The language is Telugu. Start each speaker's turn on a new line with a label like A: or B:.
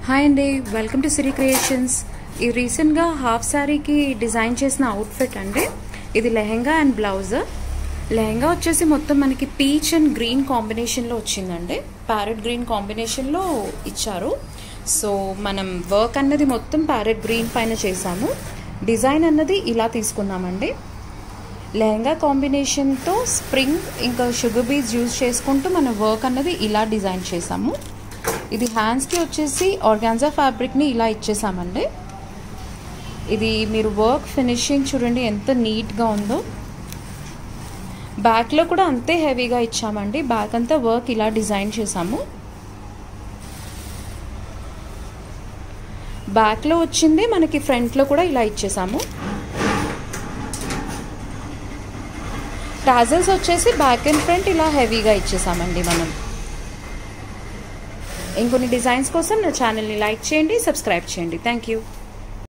A: హాయ్ అండి, వెల్కమ్ టు సిరి క్రియేషన్స్. ఈ రీసెంట్గా హాఫ్ శారీకి డిజైన్ చేసిన అవుట్ఫిట్ అండి. ఇది లెహెంగా అండ్ బ్లౌజ్. లెహెంగా వచ్చేసి మొత్తం మనకి పీచ్ అండ్ గ్రీన్ కాంబినేషన్లో వచ్చిందండి. ప్యారెట్ గ్రీన్ కాంబినేషన్లో ఇచ్చారు. సో మనం వర్క్ అన్నది మొత్తం ప్యారెట్ గ్రీన్ పైన చేసాము. డిజైన్ అన్నది ఇలా తీసుకున్నామండి. లెహెంగా కాంబినేషన్తో స్ప్రింగ్ ఇంకా షుగర్ బీడ్స్ యూజ్ చేసుకుంటూ మన వర్క్ అన్నది ఇలా డిజైన్ చేసాము. ఇది హ్యాండ్స్కి వచ్చేసి ఆర్గాన్జా ఫ్యాబ్రిక్ని ఇలా ఇచ్చేసామండి. ఇది మీరు వర్క్ ఫినిషింగ్ చూడండి ఎంత నీట్గా ఉందో. బ్యాక్లో కూడా అంతే హెవీగా ఇచ్చామండి. బ్యాక్ అంతా వర్క్ ఇలా డిజైన్ చేసాము. బ్యాక్లో వచ్చింది మనకి ఫ్రంట్లో కూడా ఇలా ఇచ్చేసాము. టాజల్స్ వచ్చేసి బ్యాక్ అండ్ ఫ్రంట్ ఇలా హెవీగా ఇచ్చేసామండి మనం. ఇంకొన్ని డిజైన్స్ కోసం నా ఛానల్ని లైక్ చేయండి, సబ్స్క్రైబ్ చేయండి. Thank you.